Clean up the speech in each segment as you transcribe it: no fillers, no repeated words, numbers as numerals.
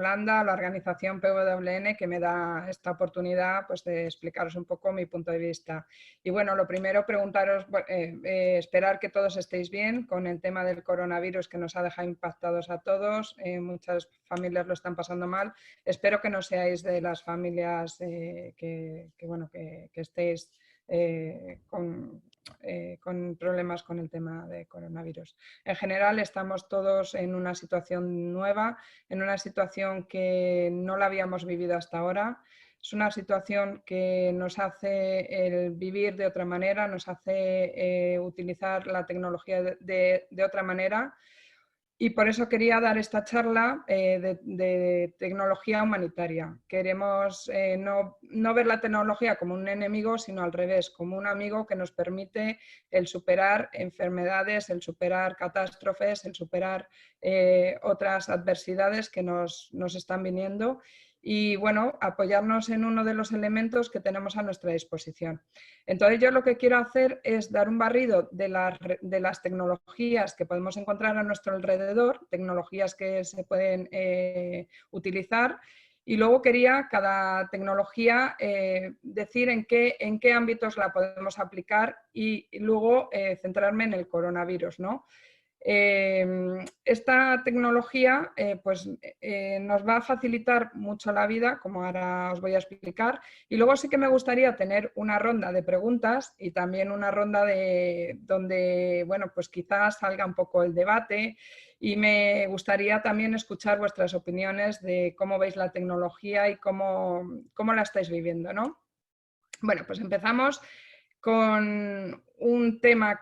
Yolanda, a la organización PWN, que me da esta oportunidad pues, de explicaros un poco mi punto de vista. Y bueno, lo primero, preguntaros, esperar que todos estéis bien con el tema del coronavirus que nos ha dejado impactados a todos. Muchas familias lo están pasando mal. Espero que no seáis de las familias que estéis con problemas con el tema de coronavirus. En general estamos todos en una situación nueva, en una situación que no la habíamos vivido hasta ahora. Es una situación que nos hace el vivir de otra manera, nos hace utilizar la tecnología de otra manera. Y por eso quería dar esta charla de tecnología humanitaria. Queremos no ver la tecnología como un enemigo, sino al revés, como un amigo que nos permite el superar enfermedades, el superar catástrofes, el superar otras adversidades que nos están viniendo y, bueno, apoyarnos en uno de los elementos que tenemos a nuestra disposición. Entonces, yo lo que quiero hacer es dar un barrido de las tecnologías que podemos encontrar a nuestro alrededor, tecnologías que se pueden utilizar, y luego quería cada tecnología decir en qué ámbitos la podemos aplicar y luego centrarme en el coronavirus, ¿no? Esta tecnología nos va a facilitar mucho la vida, como ahora os voy a explicar, y luego sí que me gustaría tener una ronda de preguntas y también una ronda donde, bueno, pues quizás salga un poco el debate y me gustaría también escuchar vuestras opiniones de cómo veis la tecnología y cómo la estáis viviendo, ¿no? Bueno, pues empezamos con un tema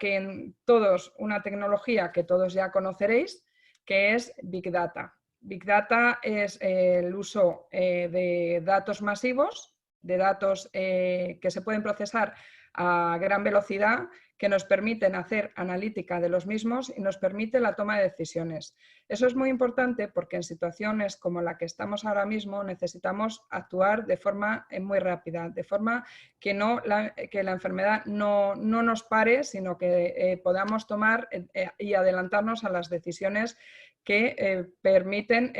una tecnología que todos ya conoceréis, que es Big Data. Big Data es el uso de datos masivos, de datos que se pueden procesar a gran velocidad, que nos permiten hacer analítica de los mismos y nos permite la toma de decisiones. Eso es muy importante porque en situaciones como la que estamos ahora mismo necesitamos actuar de forma muy rápida, de forma que la enfermedad no nos pare, sino que podamos tomar y adelantarnos a las decisiones que permiten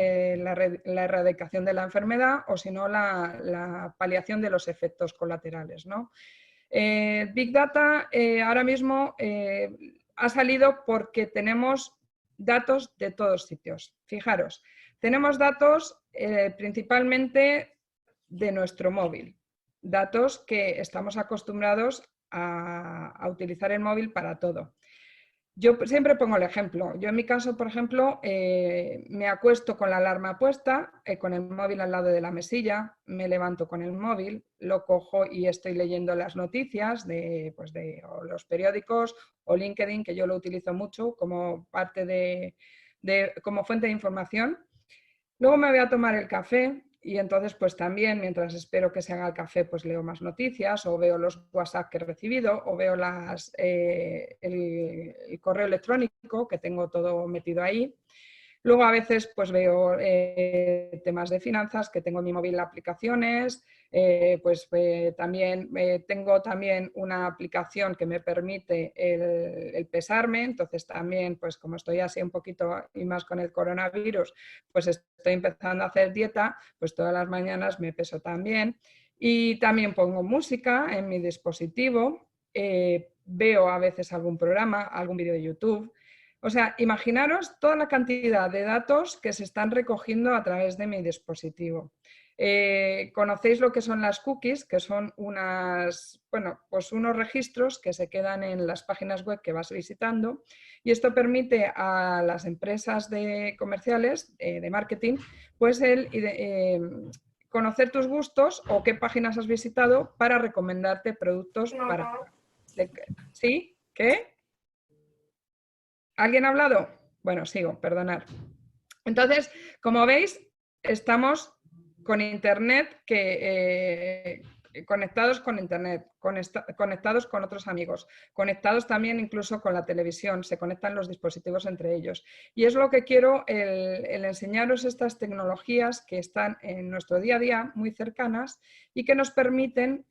la erradicación de la enfermedad o si no la paliación de los efectos colaterales, ¿no? Big Data ahora mismo ha salido porque tenemos datos de todos sitios. Fijaros, tenemos datos principalmente de nuestro móvil, datos que estamos acostumbrados a utilizar el móvil para todo. Yo siempre pongo el ejemplo. Yo en mi caso, por ejemplo, me acuesto con la alarma puesta, con el móvil al lado de la mesilla, me levanto con el móvil, lo cojo y estoy leyendo las noticias o los periódicos o LinkedIn, que yo lo utilizo mucho como parte como fuente de información. Luego me voy a tomar el café y entonces pues también mientras espero que se haga el café pues leo más noticias o veo los WhatsApp que he recibido o veo el correo electrónico que tengo todo metido ahí. Luego a veces pues veo temas de finanzas que tengo en mi móvil aplicaciones, también tengo también una aplicación que me permite el pesarme, entonces también pues como estoy así un poquito y más con el coronavirus, pues estoy empezando a hacer dieta, pues todas las mañanas me peso también y también pongo música en mi dispositivo, veo a veces algún programa, algún vídeo de YouTube. O sea, imaginaros toda la cantidad de datos que se están recogiendo a través de mi dispositivo. Conocéis lo que son las cookies, que son unos registros que se quedan en las páginas web que vas visitando y esto permite a las empresas comerciales de marketing pues conocer tus gustos o qué páginas has visitado para recomendarte productos para... ¿Sí? ¿Qué? ¿Alguien ha hablado? Bueno, sigo, perdonad. Entonces, como veis, estamos con Internet, conectados con Internet, conectados con otros amigos, conectados también incluso con la televisión, se conectan los dispositivos entre ellos. Y es lo que quiero, el enseñaros estas tecnologías que están en nuestro día a día, muy cercanas, y que nos permiten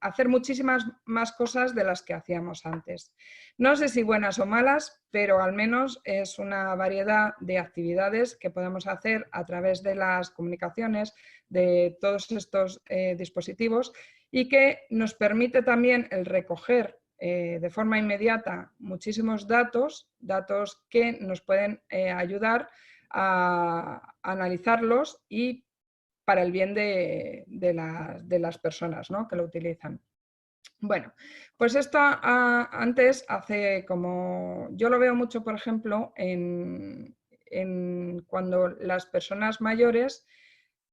hacer muchísimas más cosas de las que hacíamos antes. No sé si buenas o malas, pero al menos es una variedad de actividades que podemos hacer a través de las comunicaciones, de todos estos dispositivos, y que nos permite también el recoger de forma inmediata muchísimos datos que nos pueden ayudar a analizarlos y para el bien de las personas, ¿no?, que lo utilizan. Bueno, pues esto antes hace como... Yo lo veo mucho, por ejemplo, en cuando las personas mayores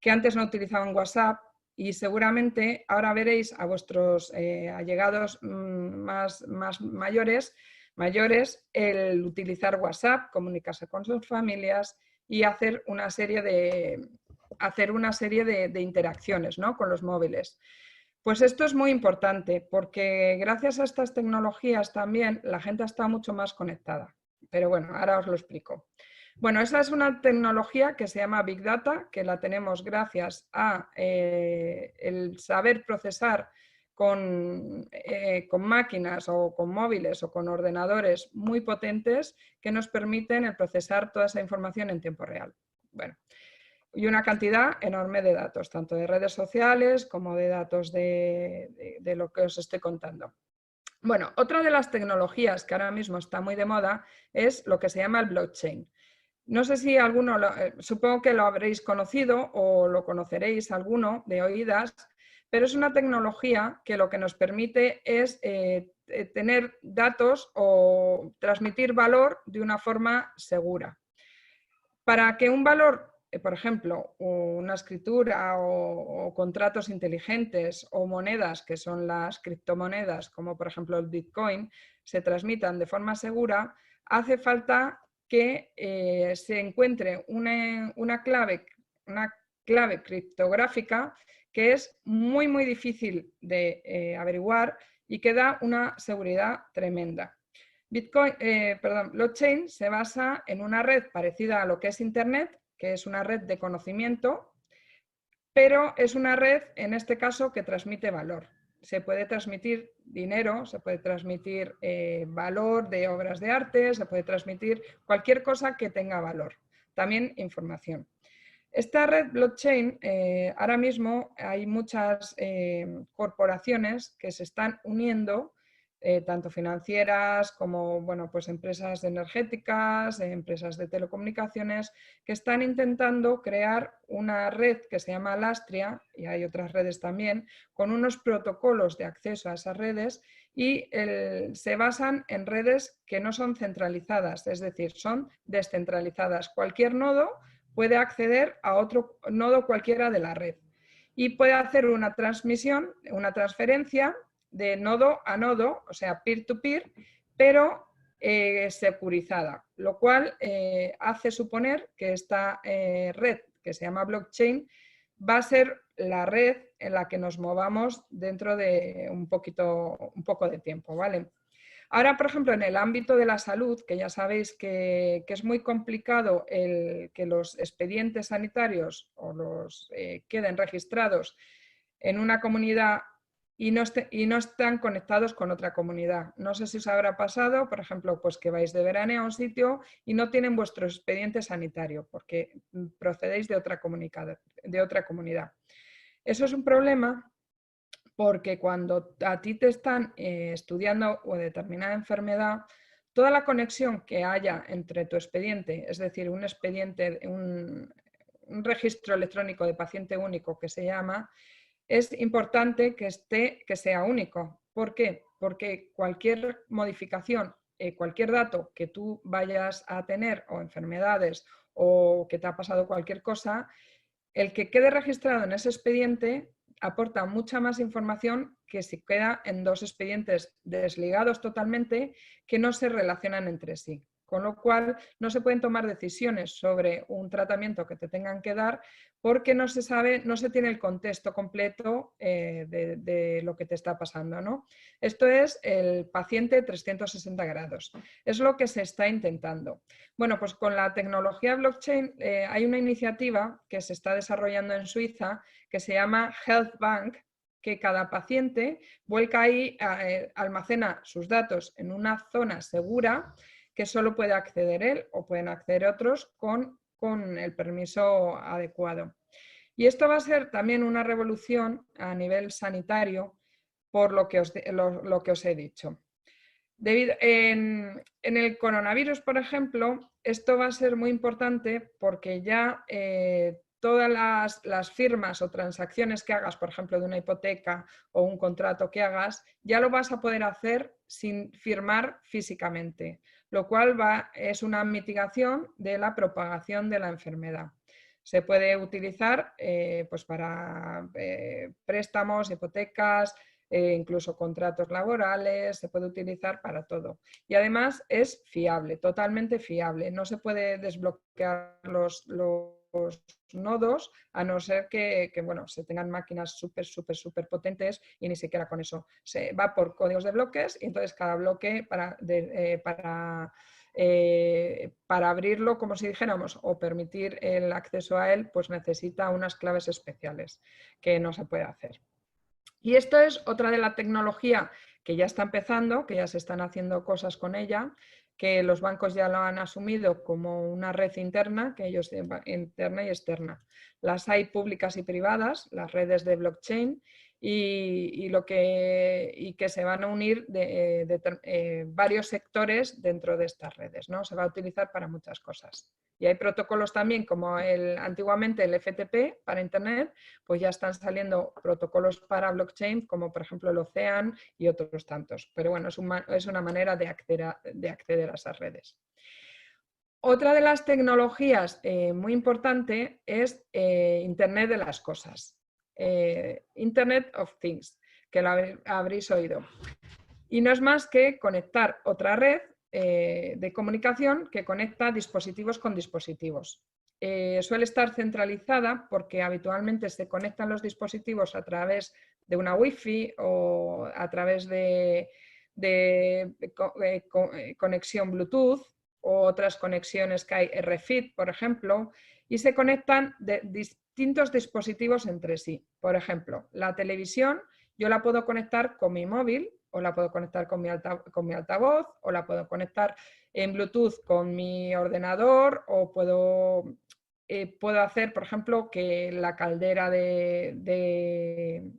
que antes no utilizaban WhatsApp, y seguramente ahora veréis a vuestros allegados más mayores el utilizar WhatsApp, comunicarse con sus familias y hacer una serie de interacciones, ¿no?, con los móviles. Pues esto es muy importante porque gracias a estas tecnologías también la gente está mucho más conectada. Pero bueno, ahora os lo explico. Bueno, esa es una tecnología que se llama Big Data, que la tenemos gracias a el saber procesar con máquinas o con móviles o con ordenadores muy potentes que nos permiten el procesar toda esa información en tiempo real. Bueno, y una cantidad enorme de datos, tanto de redes sociales como de datos de lo que os estoy contando. Bueno, otra de las tecnologías que ahora mismo está muy de moda es lo que se llama el blockchain. No sé si alguno, supongo que lo habréis conocido o lo conoceréis alguno de oídas, pero es una tecnología que lo que nos permite es tener datos o transmitir valor de una forma segura. Para que un valor, por ejemplo, una escritura o contratos inteligentes o monedas, que son las criptomonedas, como por ejemplo el Bitcoin, se transmitan de forma segura, hace falta que se encuentre una clave criptográfica que es muy, muy difícil de averiguar y que da una seguridad tremenda. Blockchain se basa en una red parecida a lo que es Internet, que es una red de conocimiento, pero es una red, en este caso, que transmite valor. Se puede transmitir dinero, se puede transmitir valor de obras de arte, se puede transmitir cualquier cosa que tenga valor, también información. Esta red blockchain, ahora mismo hay muchas corporaciones que se están uniendo, tanto financieras como bueno, pues empresas energéticas, empresas de telecomunicaciones, que están intentando crear una red que se llama Lastria, y hay otras redes también, con unos protocolos de acceso a esas redes y se basan en redes que no son centralizadas, es decir, son descentralizadas. Cualquier nodo puede acceder a otro nodo cualquiera de la red y puede hacer una transmisión, una transferencia de nodo a nodo, o sea, peer-to-peer, pero securizada, lo cual hace suponer que esta red, que se llama blockchain, va a ser la red en la que nos movamos dentro de un poco de tiempo, ¿vale? Ahora, por ejemplo, en el ámbito de la salud, que ya sabéis que es muy complicado que los expedientes sanitarios o los queden registrados en una comunidad y no están conectados con otra comunidad. No sé si os habrá pasado, por ejemplo, pues que vais de veraneo a un sitio y no tienen vuestro expediente sanitario porque procedéis de otra comunidad. Eso es un problema porque cuando a ti te están estudiando o determinada enfermedad, toda la conexión que haya entre tu expediente, es decir, un expediente, un registro electrónico de paciente único que se llama, es importante que sea único. ¿Por qué? Porque cualquier modificación, cualquier dato que tú vayas a tener o enfermedades o que te ha pasado cualquier cosa, el que quede registrado en ese expediente aporta mucha más información que si queda en dos expedientes desligados totalmente que no se relacionan entre sí. con lo cual no se pueden tomar decisiones sobre un tratamiento que te tengan que dar porque no se sabe, no se tiene el contexto completo de lo que te está pasando, ¿no? Esto es el paciente 360 grados. Es lo que se está intentando. Bueno, pues con la tecnología blockchain hay una iniciativa que se está desarrollando en Suiza que se llama Health Bank, que cada paciente vuelca ahí, almacena sus datos en una zona segura que solo puede acceder él o pueden acceder otros con el permiso adecuado. Y esto va a ser también una revolución a nivel sanitario por lo que os he dicho. En el coronavirus, por ejemplo, esto va a ser muy importante porque ya todas las firmas o transacciones que hagas, por ejemplo, de una hipoteca o un contrato que hagas, ya lo vas a poder hacer sin firmar físicamente, lo cual es una mitigación de la propagación de la enfermedad. Se puede utilizar pues para préstamos, hipotecas, incluso contratos laborales, se puede utilizar para todo. Y además es fiable, totalmente fiable. No se puede desbloquear los nodos a no ser que bueno, se tengan máquinas súper potentes y ni siquiera con eso. Se va por códigos de bloques y entonces cada bloque para abrirlo, como si dijéramos, o permitir el acceso a él, pues necesita unas claves especiales que no se puede hacer. Y esto es otra de la tecnología que ya está empezando, que ya se están haciendo cosas con ella, que los bancos ya lo han asumido como una red interna, que ellos interna y externa. Las hay públicas y privadas, las redes de blockchain, y que se van a unir varios sectores dentro de estas redes, ¿no? Se va a utilizar para muchas cosas. Y hay protocolos también como antiguamente el FTP para Internet, pues ya están saliendo protocolos para blockchain como por ejemplo el Ocean y otros tantos. Pero bueno, es una manera de acceder a esas redes. Otra de las tecnologías muy importante es Internet de las cosas. Internet of Things, que lo habréis oído. Y no es más que conectar otra red de comunicación que conecta dispositivos con dispositivos. Suele estar centralizada porque habitualmente se conectan los dispositivos a través de una Wi-Fi o a través de conexión Bluetooth o otras conexiones que hay RFID, por ejemplo, y se conectan de distintos dispositivos entre sí. Por ejemplo, la televisión yo la puedo conectar con mi móvil o la puedo conectar con mi altavoz o la puedo conectar en Bluetooth con mi ordenador o puedo hacer, por ejemplo, que la caldera de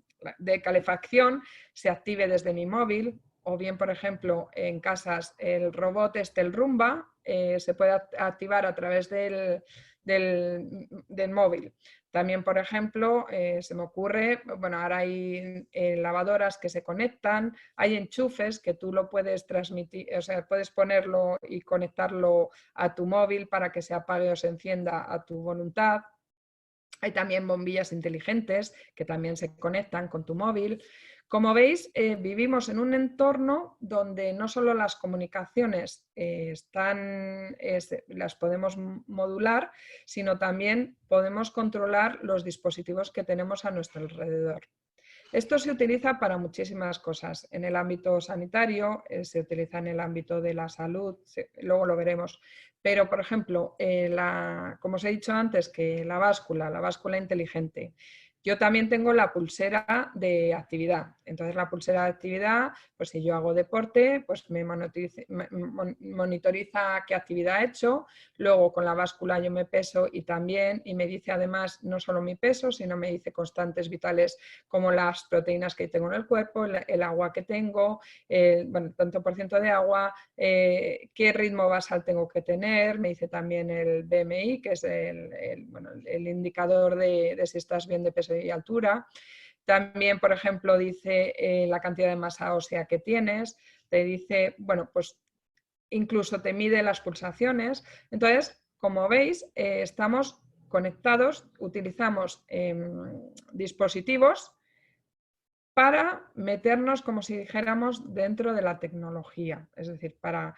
calefacción se active desde mi móvil o bien, por ejemplo, en casas el robot el Roomba se puede activar a través del móvil. También, por ejemplo, se me ocurre, bueno, ahora hay lavadoras que se conectan, hay enchufes que tú lo puedes transmitir, o sea, puedes ponerlo y conectarlo a tu móvil para que se apague o se encienda a tu voluntad. Hay también bombillas inteligentes que también se conectan con tu móvil. Como veis, vivimos en un entorno donde no solo las comunicaciones las podemos modular, sino también podemos controlar los dispositivos que tenemos a nuestro alrededor. Esto se utiliza para muchísimas cosas. En el ámbito sanitario, se utiliza en el ámbito de la salud, luego lo veremos. Pero, por ejemplo, como os he dicho antes, que la báscula inteligente. Yo también tengo la pulsera de actividad. Entonces, la pulsera de actividad, pues si yo hago deporte, pues me monitoriza qué actividad he hecho. Luego, con la báscula yo me peso y me dice además no solo mi peso, sino me dice constantes vitales como las proteínas que tengo en el cuerpo, el agua que tengo, bueno, tanto por ciento de agua, qué ritmo basal tengo que tener. Me dice también el BMI, que es el indicador de si estás bien de peso y altura. También, por ejemplo, dice la cantidad de masa ósea que tienes, te dice, bueno, pues incluso te mide las pulsaciones. Entonces, como veis, estamos conectados, utilizamos dispositivos para meternos, como si dijéramos, dentro de la tecnología, es decir, para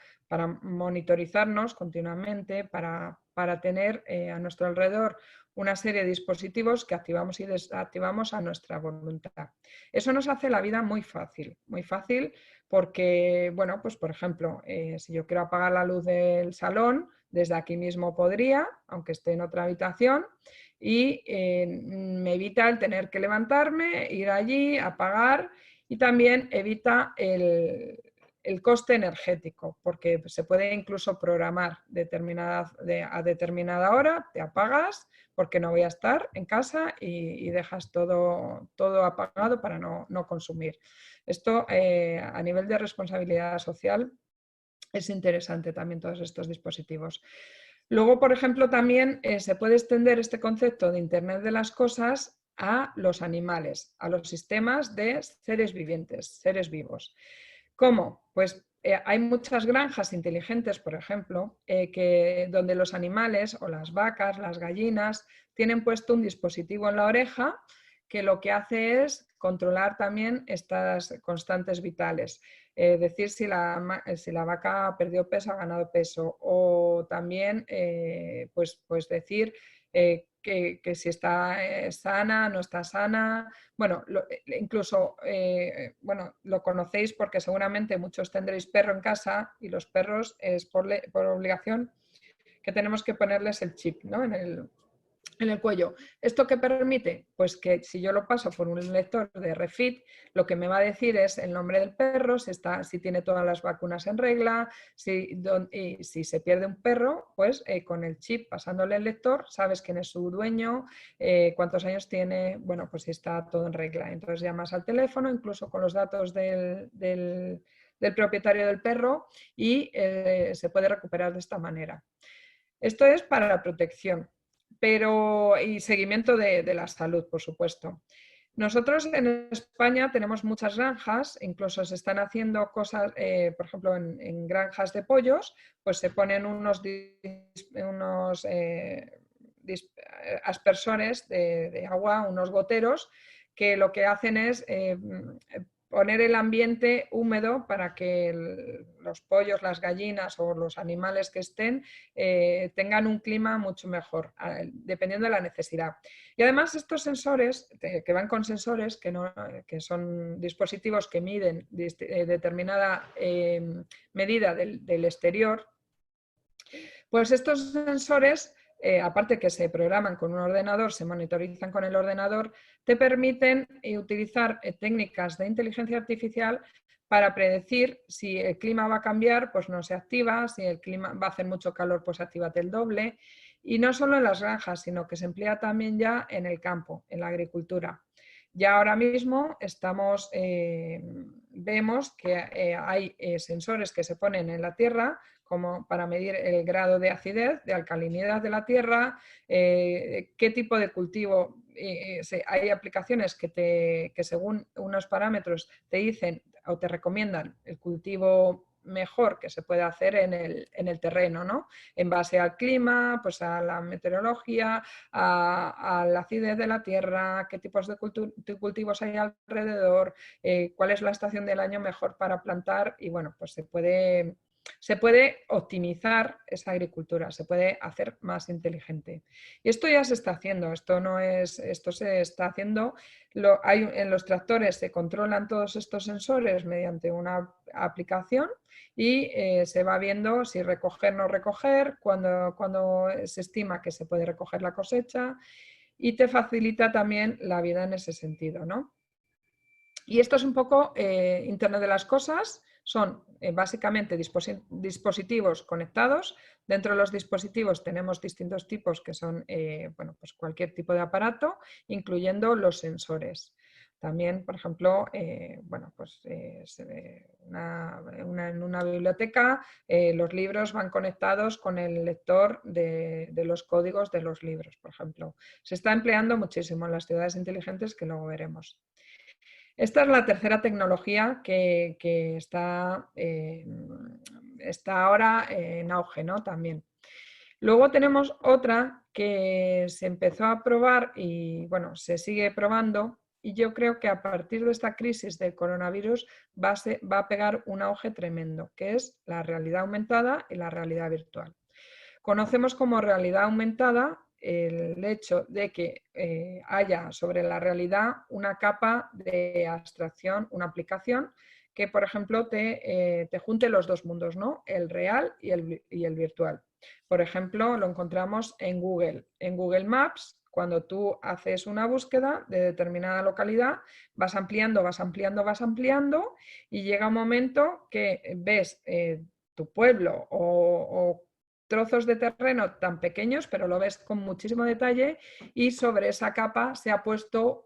monitorizarnos continuamente, para tener a nuestro alrededor una serie de dispositivos que activamos y desactivamos a nuestra voluntad. Eso nos hace la vida muy fácil porque, bueno, pues por ejemplo, si yo quiero apagar la luz del salón, desde aquí mismo podría, aunque esté en otra habitación, y me evita el tener que levantarme, ir allí, apagar, y también evita el coste energético, porque se puede incluso programar a determinada hora, te apagas porque no voy a estar en casa y dejas todo apagado para no consumir. Esto a nivel de responsabilidad social es interesante también todos estos dispositivos. Luego, por ejemplo, también se puede extender este concepto de Internet de las cosas a los animales, a los sistemas de seres vivientes, seres vivos. ¿Cómo? Pues hay muchas granjas inteligentes, por ejemplo, donde los animales o las vacas, las gallinas, tienen puesto un dispositivo en la oreja que lo que hace es controlar también estas constantes vitales. Decir si la vaca perdió peso, ha ganado peso, o también pues decir que si está sana, no está sana. Bueno, incluso bueno, lo conocéis porque seguramente muchos tendréis perro en casa y los perros es por obligación que tenemos que ponerles el chip, ¿no? En el cuello. ¿Esto qué permite? Pues que si yo lo paso por un lector de Refit, lo que me va a decir es el nombre del perro, si tiene todas las vacunas en regla, y si se pierde un perro, pues con el chip pasándole el lector, sabes quién es su dueño, cuántos años tiene, bueno, pues si está todo en regla. Entonces llamas al teléfono, incluso con los datos del propietario del perro, y se puede recuperar de esta manera. Esto es para la protección y seguimiento de la salud, por supuesto. Nosotros en España tenemos muchas granjas, incluso se están haciendo cosas, por ejemplo, en granjas de pollos, pues se ponen unos aspersores de agua, unos goteros, que lo que hacen es poner el ambiente húmedo para que los pollos, las gallinas o los animales que estén tengan un clima mucho mejor, dependiendo de la necesidad. Y además estos sensores, que van con sensores, que son dispositivos que miden determinada medida del exterior, pues estos sensores, aparte que se programan con un ordenador, se monitorizan con el ordenador, te permiten utilizar técnicas de inteligencia artificial para predecir si el clima va a cambiar, pues no se activa, si el clima va a hacer mucho calor, pues actívate el doble. Y no solo en las granjas, sino que se emplea también ya en el campo, en la agricultura. Ya ahora mismo vemos que hay sensores que se ponen en la tierra como para medir el grado de acidez, de alcalinidad de la tierra, qué tipo de cultivo. Hay aplicaciones que según unos parámetros te dicen o te recomiendan el cultivo mejor que se puede hacer en el terreno, ¿no? En base al clima, pues a la meteorología, a la acidez de la tierra, qué tipos de cultivos hay alrededor, cuál es la estación del año mejor para plantar, y bueno, pues se puede optimizar esa agricultura, se puede hacer más inteligente. Y esto ya se está haciendo, esto se está haciendo, en los tractores se controlan todos estos sensores mediante una aplicación y se va viendo si recoger o no recoger, cuando se estima que se puede recoger la cosecha, y te facilita también la vida en ese sentido, ¿no? Y esto es un poco Internet de las cosas. Son básicamente dispositivos conectados. Dentro de los dispositivos tenemos distintos tipos que son bueno, pues cualquier tipo de aparato, incluyendo los sensores. También, por ejemplo, bueno, pues, en una biblioteca los libros van conectados con el lector de los códigos de los libros, por ejemplo. Se está empleando muchísimo en las ciudades inteligentes, que luego veremos. Esta es la tercera tecnología que está ahora en auge, ¿no? También. Luego tenemos otra que se empezó a probar y bueno, se sigue probando, y yo creo que a partir de esta crisis del coronavirus va a pegar un auge tremendo, que es la realidad aumentada y la realidad virtual. Conocemos como realidad aumentada el hecho de que haya sobre la realidad una capa de abstracción, una aplicación que, por ejemplo, te junte los dos mundos, ¿no? El real y el virtual. Por ejemplo, lo encontramos en Google. En Google Maps, cuando tú haces una búsqueda de determinada localidad, vas ampliando, vas ampliando, vas ampliando y llega un momento que ves tu pueblo o trozos de terreno tan pequeños, pero lo ves con muchísimo detalle y sobre esa capa se ha puesto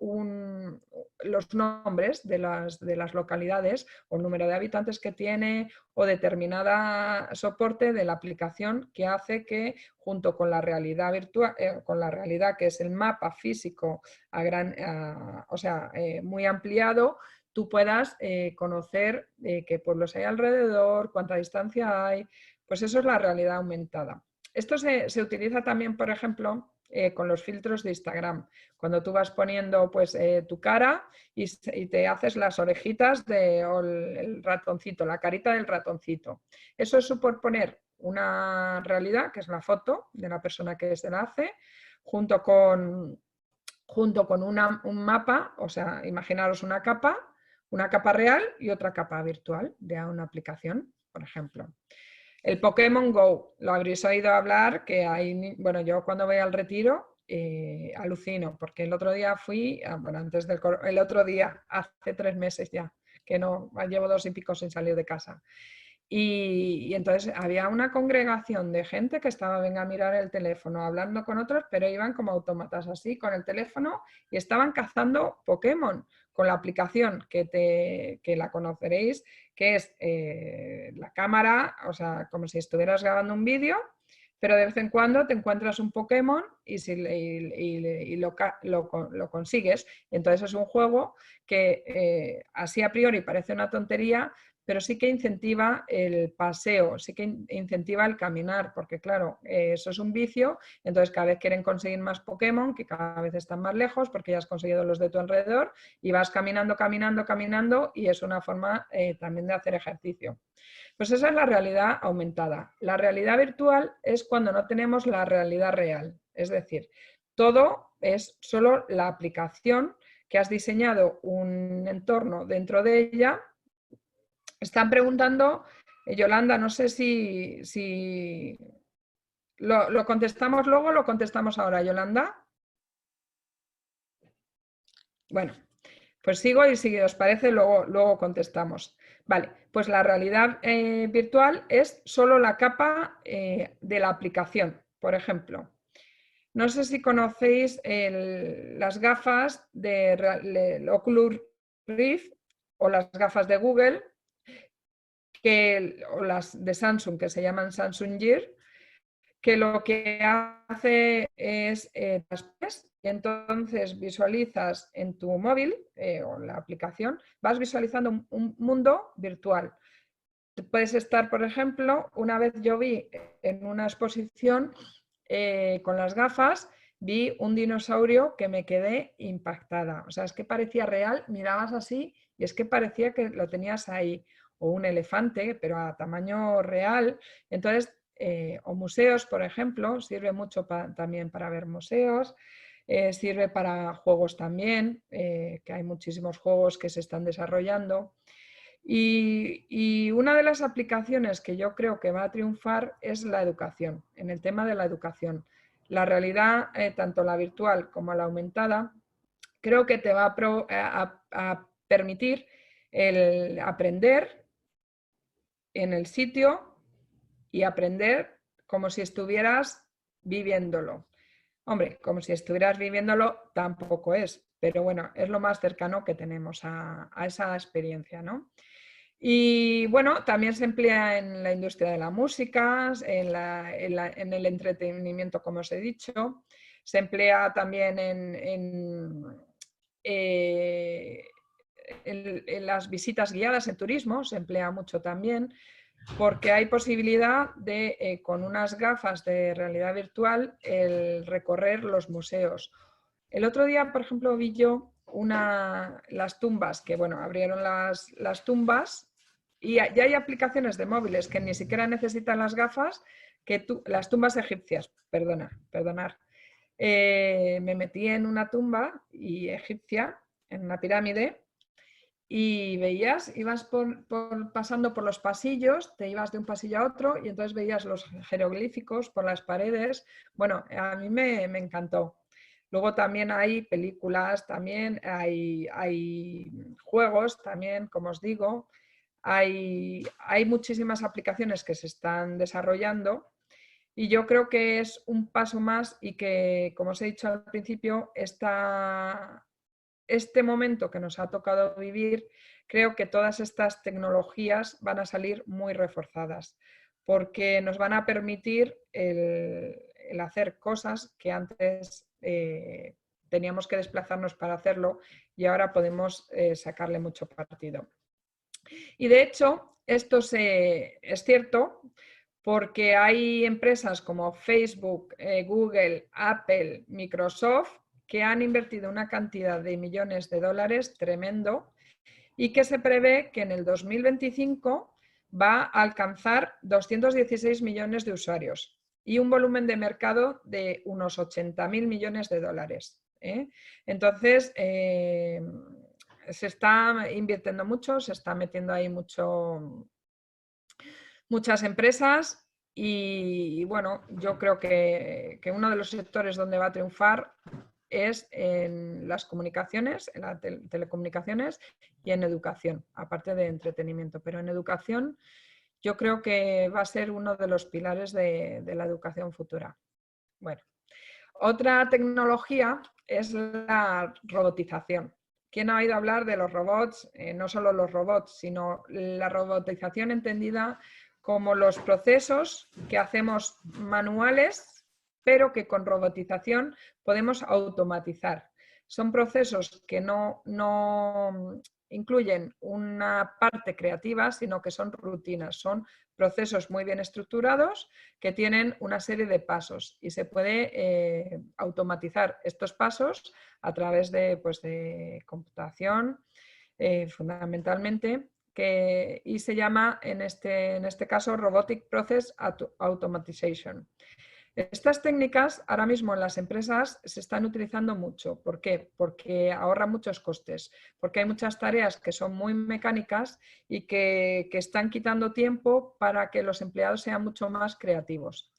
los nombres de las localidades o el número de habitantes que tiene o determinada soporte de la aplicación que hace que junto con la realidad virtual, con la realidad que es el mapa físico muy ampliado, tú puedas conocer qué pueblos hay alrededor, cuánta distancia hay. Pues eso es la realidad aumentada. Esto se utiliza también, por ejemplo, con los filtros de Instagram. Cuando tú vas poniendo pues, tu cara y te haces las orejitas o el ratoncito, la carita del ratoncito. Eso es superponer una realidad, que es la foto de la persona que se la hace, junto con un mapa, o sea, imaginaros una capa real y otra capa virtual de una aplicación, por ejemplo. El Pokémon Go, lo habréis oído hablar, que hay, bueno, yo cuando voy al retiro alucino, porque el otro día fui, el otro día, hace 3 meses ya, que no, llevo 2 y pico sin salir de casa. Y entonces había una congregación de gente que estaba, venga a mirar el teléfono, hablando con otros, pero iban como autómatas así, con el teléfono, y estaban cazando Pokémon con la aplicación que la conoceréis, que es la cámara, o sea, como si estuvieras grabando un vídeo, pero de vez en cuando te encuentras un Pokémon y lo consigues. Entonces es un juego que así a priori parece una tontería, pero sí que incentiva el paseo, sí que incentiva el caminar, porque claro, eso es un vicio, entonces cada vez quieren conseguir más Pokémon, que cada vez están más lejos, porque ya has conseguido los de tu alrededor, y vas caminando, caminando, caminando, y es una forma también de hacer ejercicio. Pues esa es la realidad aumentada. La realidad virtual es cuando no tenemos la realidad real, es decir, todo es solo la aplicación que has diseñado un entorno dentro de ella. Están preguntando, Yolanda, no sé si lo contestamos luego o lo contestamos ahora, Yolanda. Bueno, pues sigo y si os parece luego contestamos. Vale, pues la realidad virtual es solo la capa de la aplicación, por ejemplo. No sé si conocéis las gafas de Oculus Rift o las gafas de Google, o las de Samsung, que se llaman Samsung Gear, que lo que hace es y entonces visualizas en tu móvil o en la aplicación, vas visualizando un mundo virtual. Puedes estar, por ejemplo, una vez yo vi en una exposición con las gafas, vi un dinosaurio que me quedé impactada. O sea, es que parecía real, mirabas así y es que parecía que lo tenías ahí. O un elefante, pero a tamaño real. Entonces, o museos, por ejemplo, sirve mucho también para ver museos. Sirve para juegos también, que hay muchísimos juegos que se están desarrollando. Y una de las aplicaciones que yo creo que va a triunfar es la educación, en el tema de la educación. La realidad, tanto la virtual como la aumentada, creo que te va a permitir el aprender en el sitio y aprender como si estuvieras viviéndolo. Hombre, como si estuvieras viviéndolo tampoco es, pero bueno, es lo más cercano que tenemos a esa experiencia, ¿no? Y bueno, también se emplea en la industria de la música, en el entretenimiento, como os he dicho. Se emplea también en las visitas guiadas en turismo, se emplea mucho también, porque hay posibilidad de, con unas gafas de realidad virtual, el recorrer los museos. El otro día, por ejemplo, vi yo las tumbas, que bueno, abrieron las tumbas y ya hay aplicaciones de móviles que ni siquiera necesitan las gafas, las tumbas egipcias, perdonar. Me metí en una tumba egipcia, en una pirámide, y veías, pasando por los pasillos, te ibas de un pasillo a otro y entonces veías los jeroglíficos por las paredes. Bueno, a mí me encantó. Luego también hay películas, también hay juegos, también, como os digo, hay muchísimas aplicaciones que se están desarrollando y yo creo que es un paso más y que, como os he dicho al principio, este momento que nos ha tocado vivir, creo que todas estas tecnologías van a salir muy reforzadas porque nos van a permitir el hacer cosas que antes teníamos que desplazarnos para hacerlo y ahora podemos sacarle mucho partido. Y de hecho, esto es cierto porque hay empresas como Facebook, Google, Apple, Microsoft que han invertido una cantidad de millones de dólares tremendo y que se prevé que en el 2025 va a alcanzar 216 millones de usuarios y un volumen de mercado de unos 80.000 millones de dólares. Entonces, se está invirtiendo mucho, se está metiendo ahí muchas empresas y bueno, yo creo que uno de los sectores donde va a triunfar es en las comunicaciones, en las telecomunicaciones y en educación, aparte de entretenimiento. Pero en educación yo creo que va a ser uno de los pilares de la educación futura. Bueno, otra tecnología es la robotización. ¿Quién ha oído hablar de los robots? No solo los robots, sino la robotización entendida como los procesos que hacemos manuales, pero que con robotización podemos automatizar. Son procesos que no incluyen una parte creativa, sino que son rutinas, son procesos muy bien estructurados que tienen una serie de pasos y se puede automatizar estos pasos a través de computación, fundamentalmente, y se llama en este caso Robotic Process Automation. Estas técnicas ahora mismo en las empresas se están utilizando mucho. ¿Por qué? Porque ahorran muchos costes, porque hay muchas tareas que son muy mecánicas y que están quitando tiempo para que los empleados sean mucho más creativos.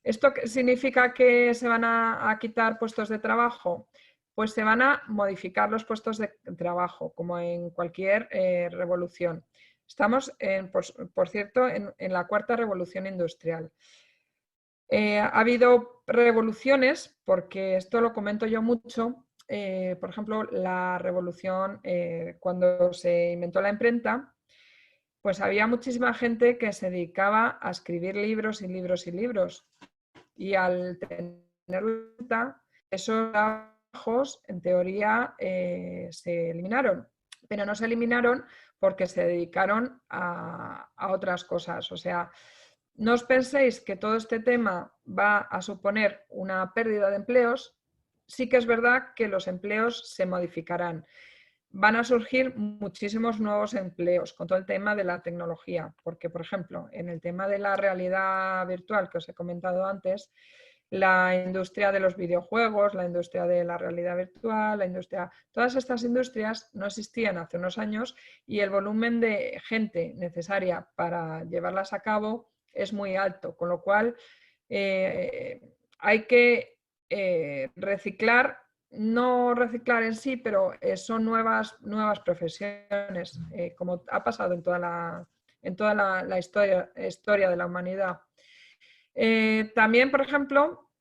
¿Esto significa que se van a quitar puestos de trabajo? Pues se van a modificar los puestos de trabajo, como en cualquier revolución. Estamos, por cierto, en la cuarta revolución industrial. Ha habido revoluciones, porque esto lo comento yo mucho, por ejemplo, la revolución, cuando se inventó la imprenta, pues había muchísima gente que se dedicaba a escribir libros y libros y libros. Y al tener esos trabajos, en teoría, se eliminaron, pero no se eliminaron porque se dedicaron a otras cosas. O sea, no os penséis que todo este tema va a suponer una pérdida de empleos. Sí que es verdad que los empleos se modificarán. Van a surgir muchísimos nuevos empleos con todo el tema de la tecnología, porque, por ejemplo, en el tema de la realidad virtual que os he comentado antes, la industria de los videojuegos, la industria de la realidad virtual, todas estas industrias no existían hace unos años y el volumen de gente necesaria para llevarlas a cabo es muy alto, con lo cual hay que reciclar, no reciclar en sí, pero son nuevas profesiones, como ha pasado en toda la historia de la humanidad. También, por ejemplo,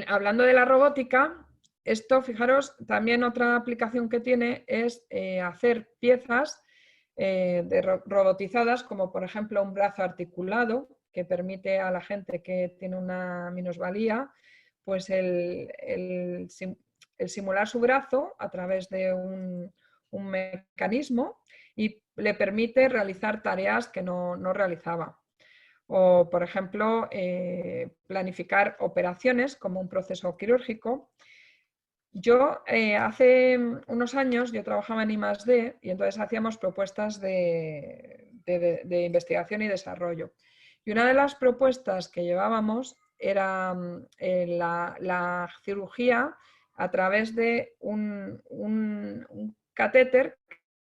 hablando de la robótica, esto, fijaros, también otra aplicación que tiene es hacer piezas robotizadas, como por ejemplo un brazo articulado, que permite a la gente que tiene una minusvalía, pues el simular su brazo a través de un mecanismo y le permite realizar tareas que no realizaba. O, por ejemplo, planificar operaciones como un proceso quirúrgico. Yo hace unos años yo trabajaba en I+D y entonces hacíamos propuestas de investigación y desarrollo. Y una de las propuestas que llevábamos era la cirugía a través de un catéter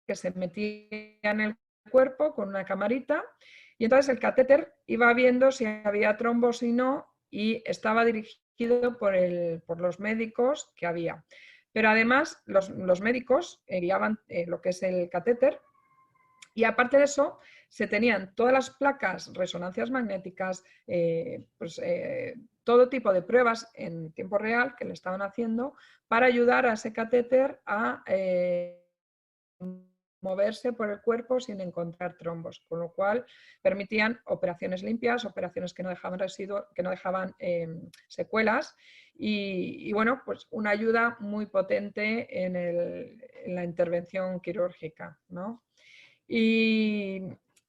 que se metía en el cuerpo con una camarita y entonces el catéter iba viendo si había trombos y no y estaba dirigido por los médicos que había. Pero además los médicos guiaban lo que es el catéter y aparte de eso se tenían todas las placas, resonancias magnéticas, todo tipo de pruebas en tiempo real que le estaban haciendo para ayudar a ese catéter a moverse por el cuerpo sin encontrar trombos, con lo cual permitían operaciones limpias, operaciones que no dejaban residuos, que no dejaban secuelas y, bueno, pues una ayuda muy potente en la intervención quirúrgica, ¿no? Y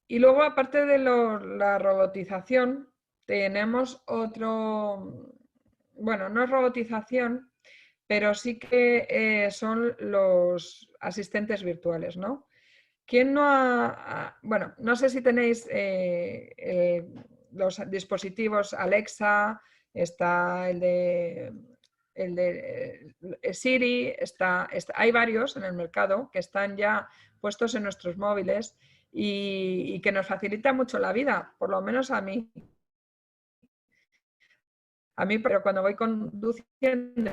luego, aparte de la robotización, tenemos otro, bueno, no es robotización, pero sí que son los asistentes virtuales, ¿no? ¿Quién no bueno, no sé si tenéis los dispositivos Alexa, está el de Siri, hay varios en el mercado que están ya puestos en nuestros móviles y que nos facilita mucho la vida, por lo menos a mí. A mí, pero cuando voy conduciendo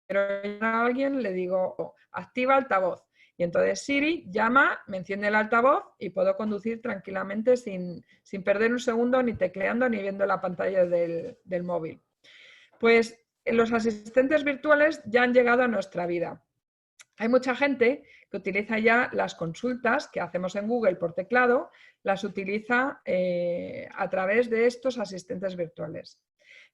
quiero llamar a alguien, le digo, oh, activa altavoz. Y entonces Siri llama, me enciende el altavoz y puedo conducir tranquilamente sin perder un segundo ni tecleando ni viendo la pantalla del móvil. Pues los asistentes virtuales ya han llegado a nuestra vida. Hay mucha gente que utiliza ya las consultas que hacemos en Google por teclado, las utiliza a través de estos asistentes virtuales.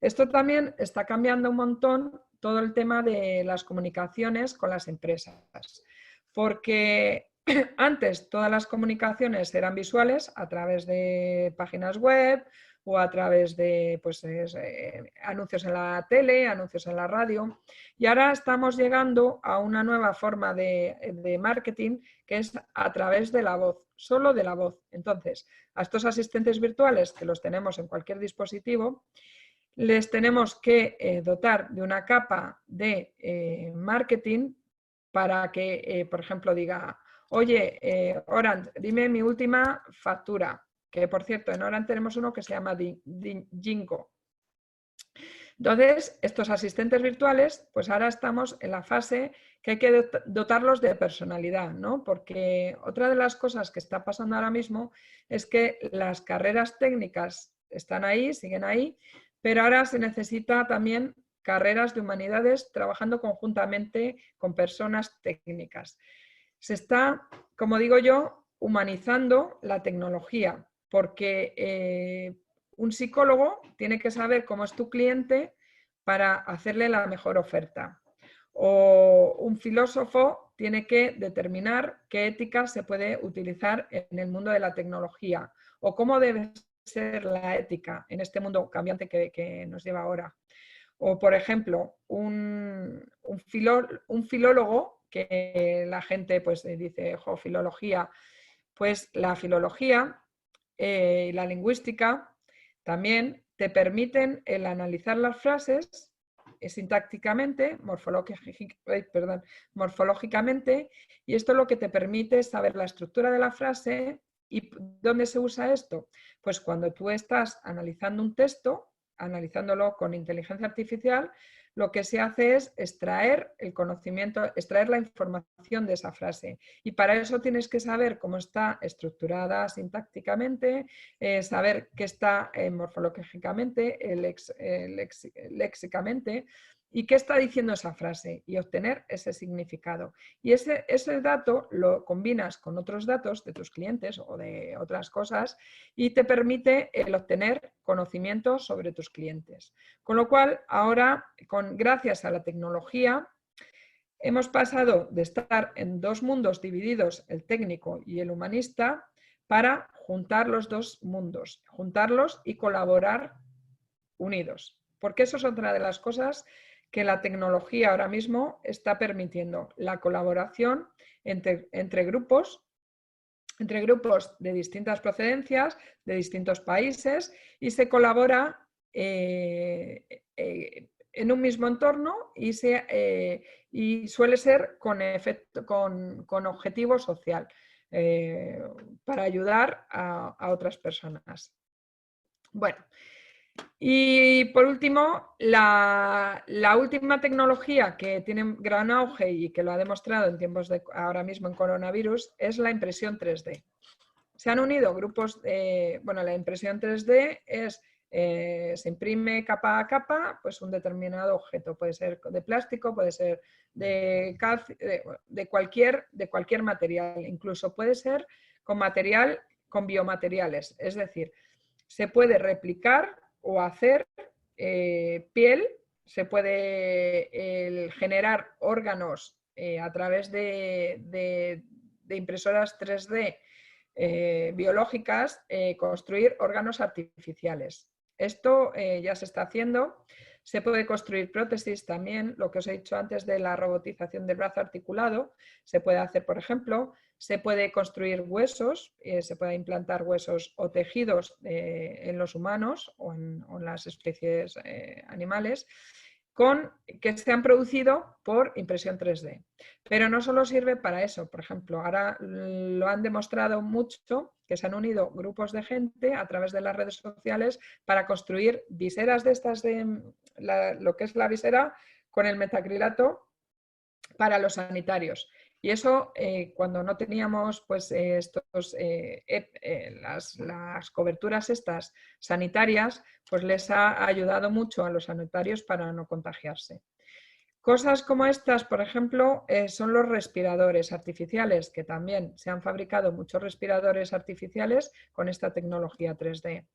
Esto también está cambiando un montón todo el tema de las comunicaciones con las empresas, porque antes todas las comunicaciones eran visuales a través de páginas web o a través de pues, anuncios en la tele, anuncios en la radio. Y ahora estamos llegando a una nueva forma de marketing que es a través de la voz, solo de la voz. Entonces, a estos asistentes virtuales que los tenemos en cualquier dispositivo, les tenemos que dotar de una capa de marketing para que, por ejemplo, diga, oye, Orange, dime mi última factura, que por cierto, en Orange tenemos uno que se llama Jingo. Entonces, estos asistentes virtuales, pues ahora estamos en la fase que hay que dotarlos de personalidad, ¿no? Porque otra de las cosas que está pasando ahora mismo es que las carreras técnicas están ahí, siguen ahí, pero ahora se necesita también carreras de humanidades trabajando conjuntamente con personas técnicas. Se está, como digo yo, humanizando la tecnología, porque un psicólogo tiene que saber cómo es tu cliente para hacerle la mejor oferta. O un filósofo tiene que determinar qué ética se puede utilizar en el mundo de la tecnología o cómo debe ser la ética en este mundo cambiante que nos lleva ahora. O, por ejemplo, un filólogo, que la gente pues, dice, jo, filología, pues la filología y la lingüística también te permiten el analizar las frases sintácticamente, morfológicamente, y esto lo que te permite es saber la estructura de la frase. ¿Y dónde se usa esto? Pues cuando tú estás analizando un texto, analizándolo con inteligencia artificial, lo que se hace es extraer el conocimiento, extraer la información de esa frase. Y para eso tienes que saber cómo está estructurada sintácticamente, saber qué está morfológicamente, léxicamente, y qué está diciendo esa frase y obtener ese significado. Y ese dato lo combinas con otros datos de tus clientes o de otras cosas y te permite el obtener conocimiento sobre tus clientes. Con lo cual, ahora, gracias a la tecnología, hemos pasado de estar en dos mundos divididos, el técnico y el humanista, para juntar los dos mundos, juntarlos y colaborar unidos. Porque eso es otra de las cosas que la tecnología ahora mismo está permitiendo la colaboración entre grupos de distintas procedencias, de distintos países, y se colabora en un mismo entorno y suele ser con objetivo social, para ayudar a otras personas. Bueno, y por último, la última tecnología que tiene gran auge y que lo ha demostrado en tiempos de ahora mismo en coronavirus es la impresión 3D. Se han unido grupos, bueno, la impresión 3D es, se imprime capa a capa, pues un determinado objeto, puede ser de plástico, puede ser de cualquier material, incluso puede ser con biomateriales, es decir, se puede replicar o hacer piel, se puede generar órganos a través de impresoras 3D biológicas, construir órganos artificiales. Esto ya se está haciendo. Se puede construir prótesis también, lo que os he dicho antes de la robotización del brazo articulado. Se puede hacer, por ejemplo, se puede construir huesos, se puede implantar huesos o tejidos en los humanos o en las especies animales, que se han producido por impresión 3D. Pero no solo sirve para eso. Por ejemplo, ahora lo han demostrado mucho, que se han unido grupos de gente a través de las redes sociales para construir viseras de estas, lo que es la visera con el metacrilato para los sanitarios. Y eso, cuando no teníamos pues, las coberturas estas sanitarias, pues les ha ayudado mucho a los sanitarios para no contagiarse. Cosas como estas, por ejemplo, son los respiradores artificiales, que también se han fabricado muchos respiradores artificiales con esta tecnología 3D.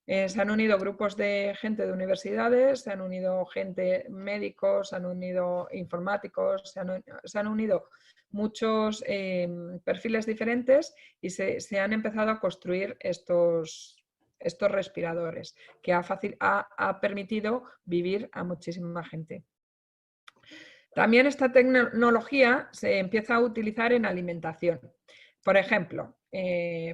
Se han unido grupos de gente de universidades, se han unido gente médicos, se han unido informáticos, se han unido muchos perfiles diferentes y se han empezado a construir estos respiradores, que ha permitido vivir a muchísima gente. También esta tecnología se empieza a utilizar en alimentación. Por ejemplo,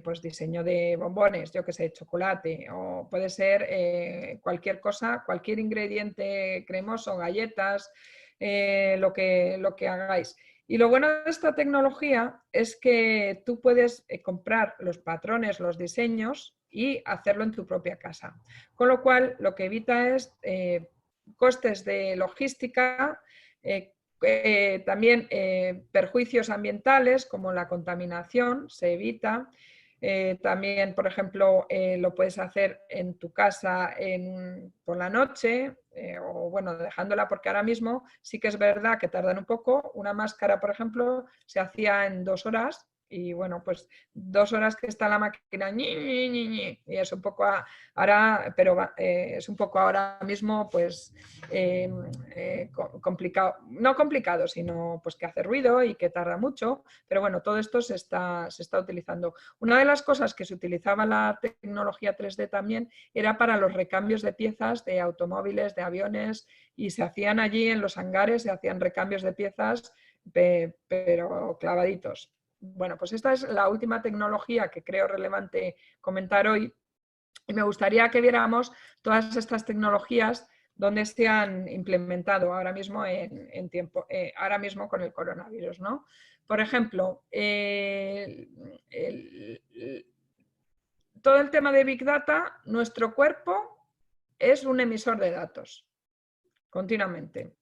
pues diseño de bombones, yo que sé, chocolate, o puede ser cualquier cosa, cualquier ingrediente cremoso, galletas, lo que hagáis. Y lo bueno de esta tecnología es que tú puedes comprar los patrones, los diseños y hacerlo en tu propia casa. Con lo cual, lo que evita es costes de logística, también perjuicios ambientales como la contaminación se evita. También, por ejemplo, lo puedes hacer en tu casa por la noche o bueno, dejándola, porque ahora mismo sí que es verdad que tardan un poco. Una máscara, por ejemplo, se hacía en 2 horas. Y bueno, pues 2 horas que está la máquina y es un poco ahora, pero es un poco ahora mismo pues complicado, no complicado, sino pues que hace ruido y que tarda mucho, pero bueno, todo esto se está utilizando. Una de las cosas que se utilizaba la tecnología 3D también era para los recambios de piezas de automóviles, de aviones, y se hacían allí en los hangares, se hacían recambios de piezas, pero clavaditos. Bueno, pues esta es la última tecnología que creo relevante comentar hoy y me gustaría que viéramos todas estas tecnologías donde se han implementado ahora mismo ahora mismo con el coronavirus, ¿no? Por ejemplo, todo el tema de Big Data, nuestro cuerpo es un emisor de datos continuamente.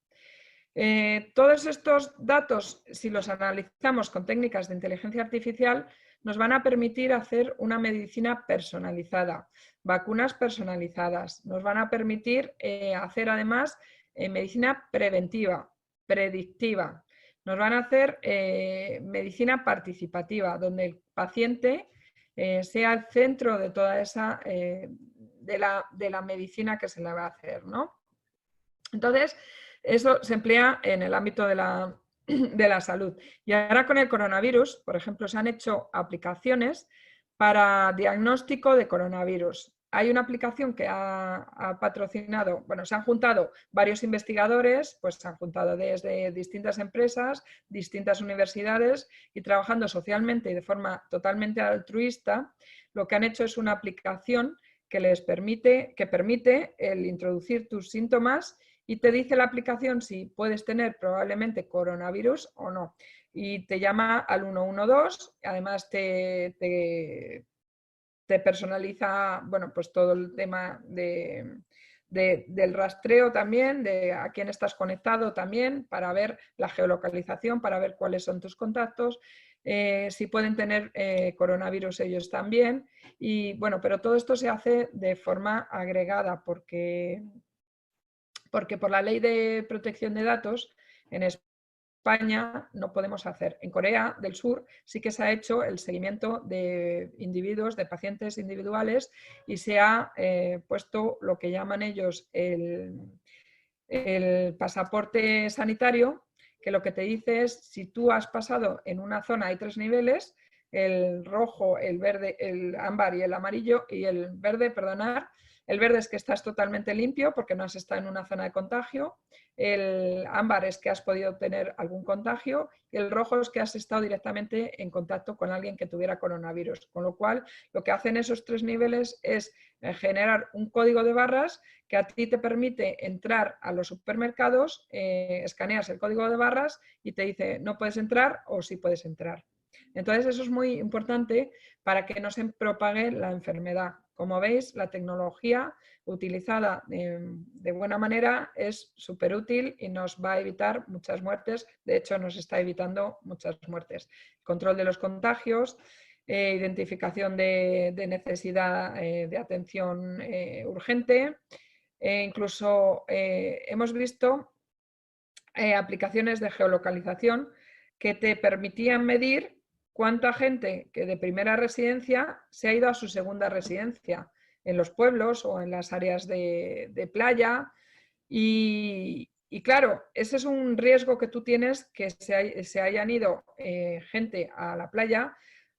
Todos estos datos, si los analizamos con técnicas de inteligencia artificial, nos van a permitir hacer una medicina personalizada, vacunas personalizadas, nos van a permitir hacer además medicina preventiva, predictiva, nos van a hacer medicina participativa, donde el paciente sea el centro de toda esa, de la medicina que se le va a hacer, ¿no? Entonces, eso se emplea en el ámbito de la salud. Y ahora con el coronavirus, por ejemplo, se han hecho aplicaciones para diagnóstico de coronavirus. hay una aplicación que ha patrocinado, bueno, se han juntado varios investigadores, pues se han juntado desde distintas empresas, distintas universidades y trabajando socialmente y de forma totalmente altruista, lo que han hecho es una aplicación que permite el introducir tus síntomas y te dice la aplicación si puedes tener probablemente coronavirus o no. Y te llama al 112, además te personaliza, bueno, pues todo el tema del rastreo también, de a quién estás conectado también, para ver la geolocalización, para ver cuáles son tus contactos, si pueden tener coronavirus ellos también. Y bueno, pero todo esto se hace de forma agregada porque por la ley de protección de datos en España no podemos hacer. En Corea del Sur sí que se ha hecho el seguimiento de individuos, de pacientes individuales y se ha puesto lo que llaman ellos el pasaporte sanitario, que lo que te dice es si tú has pasado en una zona, hay 3 niveles, el rojo, el verde, el ámbar y el amarillo, y el verde, perdonar, el verde es que estás totalmente limpio porque no has estado en una zona de contagio, el ámbar es que has podido tener algún contagio y el rojo es que has estado directamente en contacto con alguien que tuviera coronavirus. Con lo cual, lo que hacen esos 3 niveles es generar un código de barras que a ti te permite entrar a los supermercados, escaneas el código de barras y te dice no puedes entrar o sí puedes entrar. Entonces eso es muy importante para que no se propague la enfermedad. Como veis, la tecnología utilizada de buena manera es súper útil y nos va a evitar muchas muertes. De hecho, nos está evitando muchas muertes. Control de los contagios, identificación de necesidad de atención urgente. Incluso hemos visto aplicaciones de geolocalización que te permitían medir cuánta gente que de primera residencia se ha ido a su segunda residencia en los pueblos o en las áreas de playa. Y claro, ese es un riesgo que tú tienes, que se hayan ido gente a la playa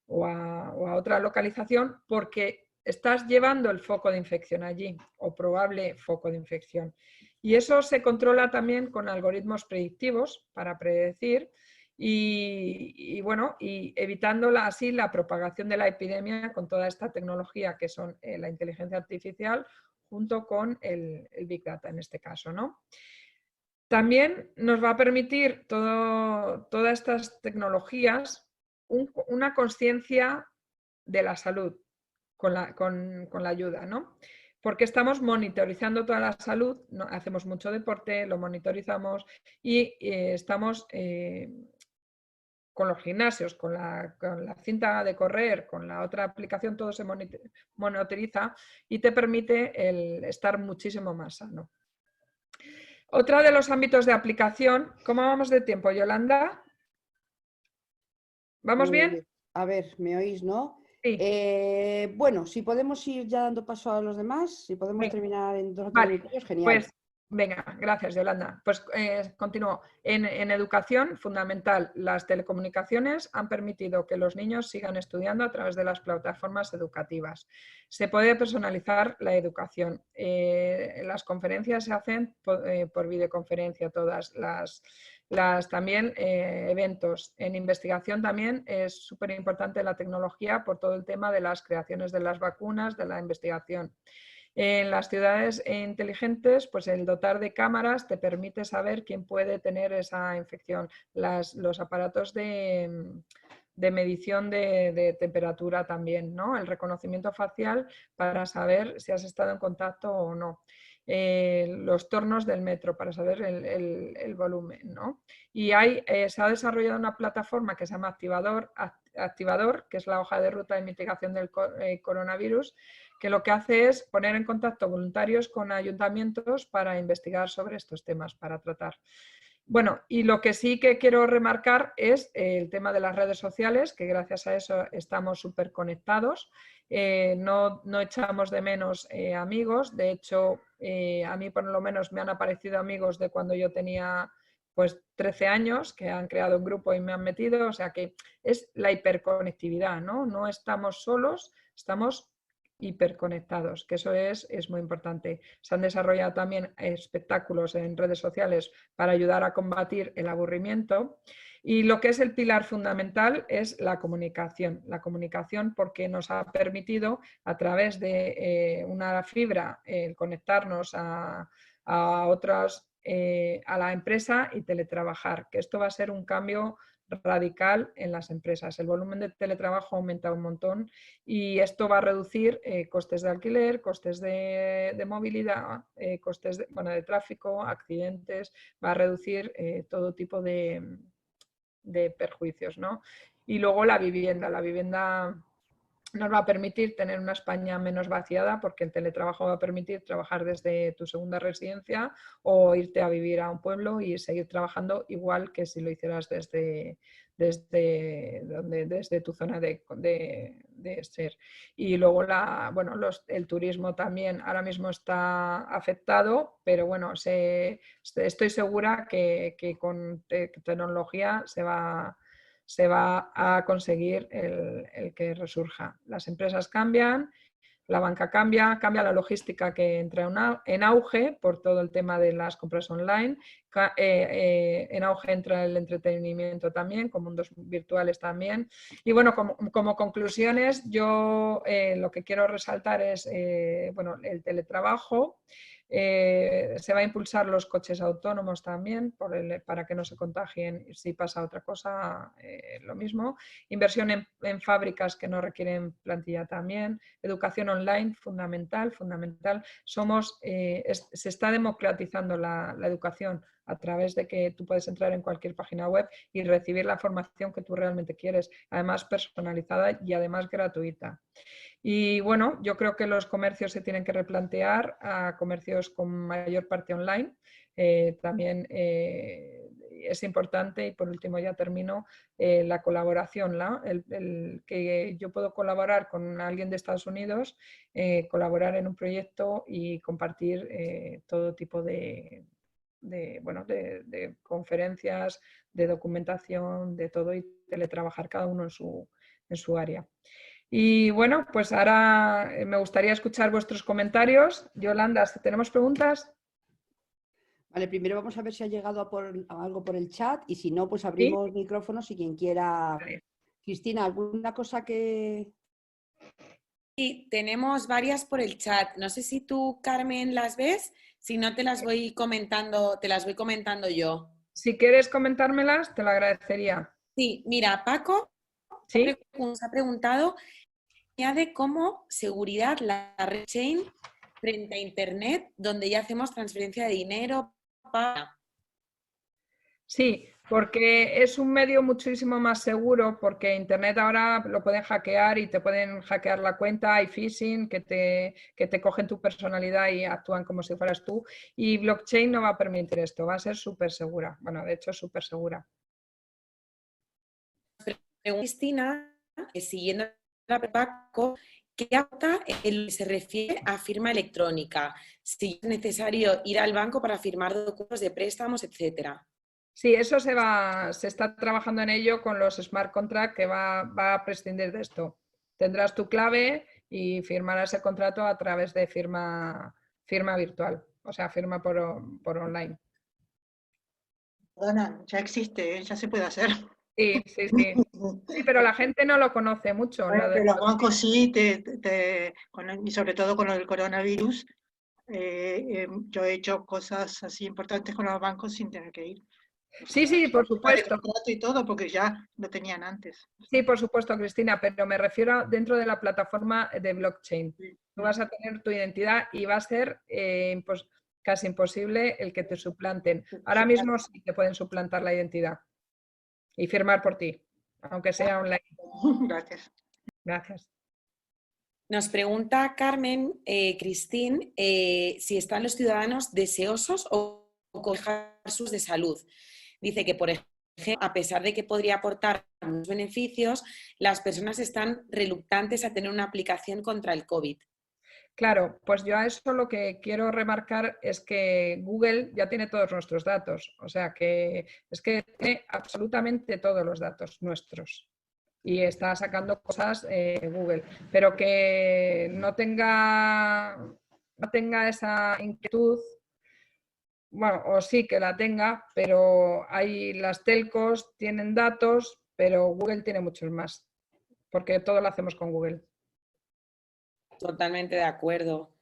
o a otra localización porque estás llevando el foco de infección allí o probable foco de infección. Y eso se controla también con algoritmos predictivos para predecir bueno, y evitando así la propagación de la epidemia con toda esta tecnología que son la inteligencia artificial junto con el Big Data en este caso, ¿no? También nos va a permitir todas estas tecnologías una conciencia de la salud con la ayuda, ¿no? Porque estamos monitorizando toda la salud, ¿no? Hacemos mucho deporte, lo monitorizamos y estamos con los gimnasios, con la cinta de correr, con la otra aplicación, todo se monitoriza y te permite el estar muchísimo más sano. Otra de los ámbitos de aplicación, ¿cómo vamos de tiempo, Yolanda? ¿Vamos bien? A ver, ¿me oís, no? Sí. Bueno, si podemos ir ya dando paso a los demás, si podemos Venga. terminar en 2 o 3 Vale, minutos, genial. pues venga, gracias Yolanda. Pues continúo. En educación fundamental, las telecomunicaciones han permitido que los niños sigan estudiando a través de las plataformas educativas. Se puede personalizar la educación. Las conferencias se hacen por videoconferencia, todas las también eventos. En investigación también es súper importante la tecnología por todo el tema de las creaciones de las vacunas, de la investigación. En las ciudades inteligentes, pues el dotar de cámaras te permite saber quién puede tener esa infección. Los aparatos de medición de temperatura también, ¿no? El reconocimiento facial para saber si has estado en contacto o no. Los tornos del metro para saber el volumen, ¿no? Y se ha desarrollado una plataforma que se llama Activador, que es la hoja de ruta de mitigación del coronavirus, que lo que hace es poner en contacto voluntarios con ayuntamientos para investigar sobre estos temas, para tratar. Bueno, y lo que sí que quiero remarcar es el tema de las redes sociales, que gracias a eso estamos súper conectados. No echamos de menos amigos, de hecho, a mí por lo menos me han aparecido amigos de cuando yo tenía pues 13 años, que han creado un grupo y me han metido, o sea que es la hiperconectividad, ¿no? No estamos solos, estamos hiperconectados, que eso es muy importante. Se han desarrollado también espectáculos en redes sociales para ayudar a combatir el aburrimiento. Y lo que es el pilar fundamental es la comunicación porque nos ha permitido a través de una fibra conectarnos a otras, a la empresa y teletrabajar, que esto va a ser un cambio radical en las empresas. El volumen de teletrabajo ha aumentado un montón y esto va a reducir costes de alquiler, costes de movilidad, costes de tráfico, accidentes, va a reducir todo tipo de perjuicios, ¿no? Y luego la vivienda nos va a permitir tener una España menos vaciada porque el teletrabajo va a permitir trabajar desde tu segunda residencia o irte a vivir a un pueblo y seguir trabajando igual que si lo hicieras desde tu zona de ser. Y luego el turismo también ahora mismo está afectado, pero bueno, estoy segura que con tecnología se va a conseguir el que resurja. Las empresas cambian, la banca cambia la logística que entra en auge por todo el tema de las compras online, en auge entra el entretenimiento también, con mundos virtuales también. Y bueno, como conclusiones, yo lo que quiero resaltar es el teletrabajo. Se va a impulsar los coches autónomos también para que no se contagien si pasa otra cosa, lo mismo. Inversión en fábricas que no requieren plantilla también. Educación online, fundamental. Se está democratizando la educación a través de que tú puedes entrar en cualquier página web y recibir la formación que tú realmente quieres, además personalizada y además gratuita. Y bueno, yo creo que los comercios se tienen que replantear a comercios con mayor parte online. También es importante, y por último ya termino, la colaboración, ¿no? El que yo puedo colaborar con alguien de Estados Unidos, colaborar en un proyecto y compartir todo tipo de conferencias, de documentación, de todo y teletrabajar cada uno en su área. Y bueno, pues ahora me gustaría escuchar vuestros comentarios. Yolanda, si tenemos preguntas. Vale, primero vamos a ver si ha llegado a algo por el chat y si no, pues ¿Sí? abrimos micrófonos y quien quiera. Vale. Cristina, ¿alguna cosa que...? Sí, tenemos varias por el chat. No sé si tú, Carmen, las ves. Si no, te las voy comentando yo. Si quieres comentármelas, te lo agradecería. Sí, mira, Paco ¿Sí? nos ha preguntado, añade como seguridad la red chain frente a Internet, donde ya hacemos transferencia de dinero para... Sí, porque es un medio muchísimo más seguro, porque Internet ahora lo pueden hackear y te pueden hackear la cuenta, hay phishing que te cogen tu personalidad y actúan como si fueras tú. Y blockchain no va a permitir esto, va a ser súper segura. Bueno, de hecho es súper segura. Cristina, siguiendo la Paco, ¿qué acta se refiere a firma electrónica? Si es necesario ir al banco para firmar documentos de préstamos, etcétera. Sí, eso se está trabajando en ello con los smart contracts que va a prescindir de esto. Tendrás tu clave y firmarás el contrato a través de firma virtual, o sea, firma por online. Perdona, ya existe, ya se puede hacer. Sí. Sí, pero la gente no lo conoce mucho. Bueno, pero los bancos sí, y sobre todo con el coronavirus, yo he hecho cosas así importantes con los bancos sin tener que ir. Sí, por supuesto. Y todo, porque ya lo tenían antes. Sí, por supuesto, Cristina, pero me refiero dentro de la plataforma de blockchain. Sí. Tú vas a tener tu identidad y va a ser casi imposible el que te suplanten. Ahora mismo sí te pueden suplantar la identidad y firmar por ti, aunque sea online. Gracias. Gracias. Nos pregunta Carmen, Cristín, si están los ciudadanos deseosos o cojar sus de salud. Dice que, por ejemplo, a pesar de que podría aportar muchos beneficios, las personas están reluctantes a tener una aplicación contra el COVID. Claro, pues yo a eso lo que quiero remarcar es que Google ya tiene todos nuestros datos, o sea que es que tiene absolutamente todos los datos nuestros. y está sacando cosas Google, pero que no tenga esa inquietud, bueno, o sí que la tenga, pero hay las telcos tienen datos, pero Google tiene muchos más, porque todo lo hacemos con Google. Totalmente de acuerdo.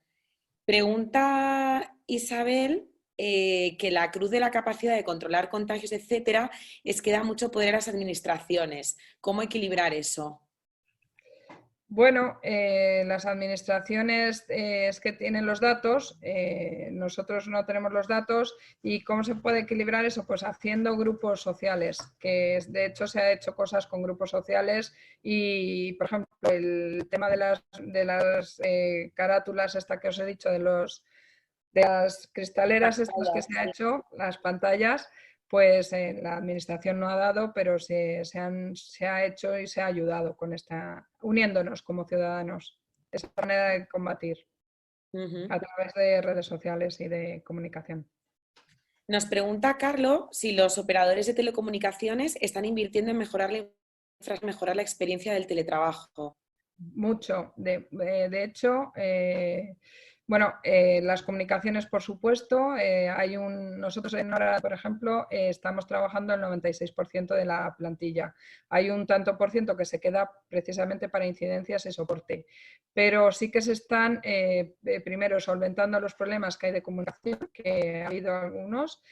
Pregunta Isabel que la cruz de la capacidad de controlar contagios, etcétera, es que da mucho poder a las administraciones. ¿Cómo equilibrar eso? Bueno, las administraciones es que tienen los datos, nosotros no tenemos los datos. ¿Y cómo se puede equilibrar eso? Pues haciendo grupos sociales, que de hecho se ha hecho cosas con grupos sociales y, por ejemplo, el tema de las carátulas, esta que os he dicho, de las cristaleras estas que se ha hecho, las pantallas, pues la administración no ha dado, pero se ha hecho y se ha ayudado con uniéndonos como ciudadanos. Esa manera de combatir a través de redes sociales y de comunicación. Nos pregunta Carlos si los operadores de telecomunicaciones están invirtiendo en mejorar la experiencia del teletrabajo. Mucho. De hecho, bueno, las comunicaciones, por supuesto. Nosotros en Nora, por ejemplo, estamos trabajando el 96% de la plantilla. Hay un tanto por ciento que se queda precisamente para incidencias y soporte. Pero sí que se están, primero, solventando los problemas que hay de comunicación, que ha habido algunos.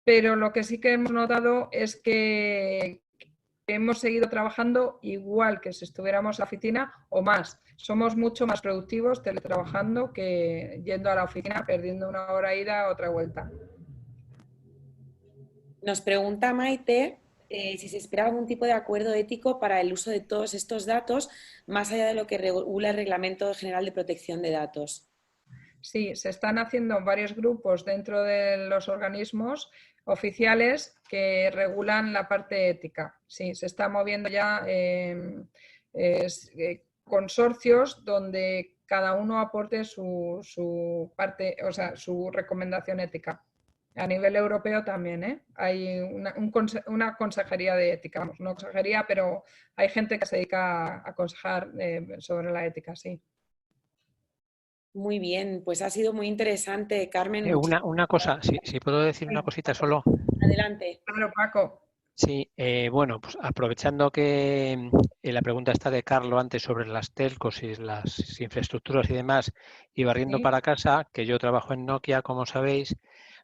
Pero lo que sí que hemos notado es que hemos seguido trabajando igual que si estuviéramos en la oficina o más. Somos mucho más productivos teletrabajando que yendo a la oficina, perdiendo una hora ida, otra vuelta. Nos pregunta Maite si se espera algún tipo de acuerdo ético para el uso de todos estos datos, más allá de lo que regula el Reglamento General de Protección de Datos. Sí, se están haciendo varios grupos dentro de los organismos oficiales que regulan la parte ética. Sí, se está moviendo ya consorcios donde cada uno aporte su parte, o sea, su recomendación ética. A nivel europeo también, ¿eh? Hay una consejería de ética, vamos, no consejería, pero hay gente que se dedica a aconsejar sobre la ética, sí. Muy bien, pues ha sido muy interesante, Carmen. Una cosa, si puedo decir una cosita solo. Adelante. Claro, Paco. Sí, bueno, pues aprovechando que la pregunta está de Carlos antes sobre las telcos y las infraestructuras y demás, y barriendo Sí, para casa, que yo trabajo en Nokia, como sabéis, sí.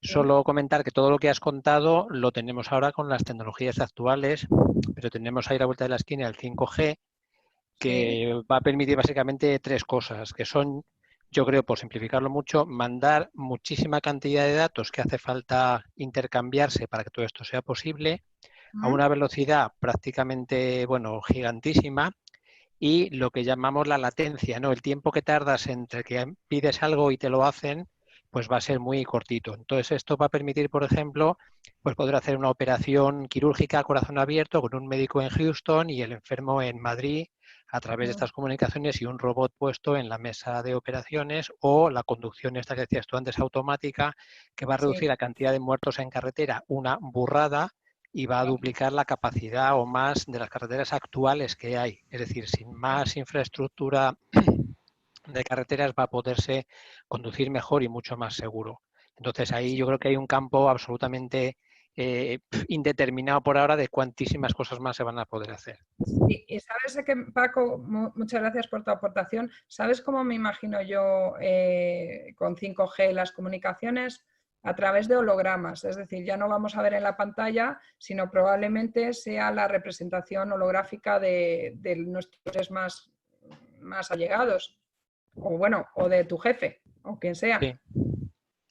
solo comentar que todo lo que has contado lo tenemos ahora con las tecnologías actuales, pero tenemos ahí a la vuelta de la esquina el 5G, que va a permitir básicamente tres cosas, que son, yo creo, por simplificarlo mucho, mandar muchísima cantidad de datos que hace falta intercambiarse para que todo esto sea posible, a una velocidad prácticamente, bueno, gigantísima, y lo que llamamos la latencia, ¿no? El tiempo que tardas entre que pides algo y te lo hacen, pues va a ser muy cortito. Entonces esto va a permitir, por ejemplo, pues poder hacer una operación quirúrgica a corazón abierto con un médico en Houston y el enfermo en Madrid a través de estas comunicaciones y un robot puesto en la mesa de operaciones, o la conducción esta que decías tú antes automática, que va a reducir la cantidad de muertos en carretera, una burrada, y va a duplicar la capacidad o más de las carreteras actuales que hay. Es decir, sin más infraestructura de carreteras va a poderse conducir mejor y mucho más seguro. Entonces ahí yo creo que hay un campo absolutamente indeterminado por ahora de cuantísimas cosas más se van a poder hacer. Y sabes que, Paco, muchas gracias por tu aportación. ¿Sabes cómo me imagino yo con 5G las comunicaciones? A través de hologramas, es decir, ya no vamos a ver en la pantalla, sino probablemente sea la representación holográfica de nuestros más allegados, o bueno, o de tu jefe, o quien sea. Sí.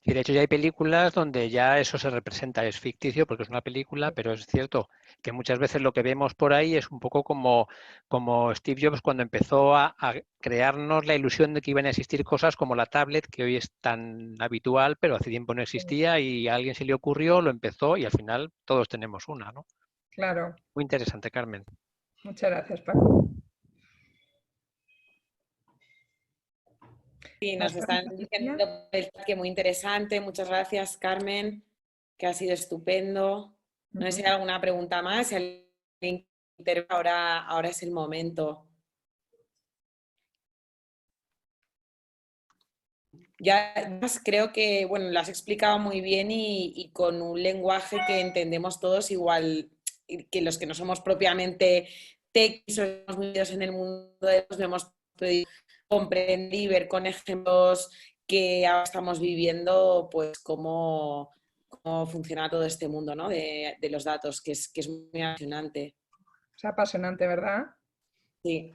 Y de hecho ya hay películas donde ya eso se representa, es ficticio porque es una película, pero es cierto que muchas veces lo que vemos por ahí es un poco como Steve Jobs cuando empezó a crearnos la ilusión de que iban a existir cosas como la tablet, que hoy es tan habitual, pero hace tiempo no existía y a alguien se le ocurrió, lo empezó y al final todos tenemos una, ¿no? Claro. Muy interesante, Carmen. Muchas gracias, Paco. Sí, nos están diciendo que muy interesante. Muchas gracias, Carmen, que ha sido estupendo. No sé si hay alguna pregunta más. Si alguien ahora es el momento. Ya creo que, bueno, lo has explicado muy bien y con un lenguaje que entendemos todos, igual que los que no somos propiamente techis o hemos vivido en el mundo de los, lo hemos podido comprender y ver con ejemplos que ahora estamos viviendo, pues cómo funciona todo este mundo, ¿no? de los datos, que es muy apasionante. Es apasionante, ¿verdad? Sí.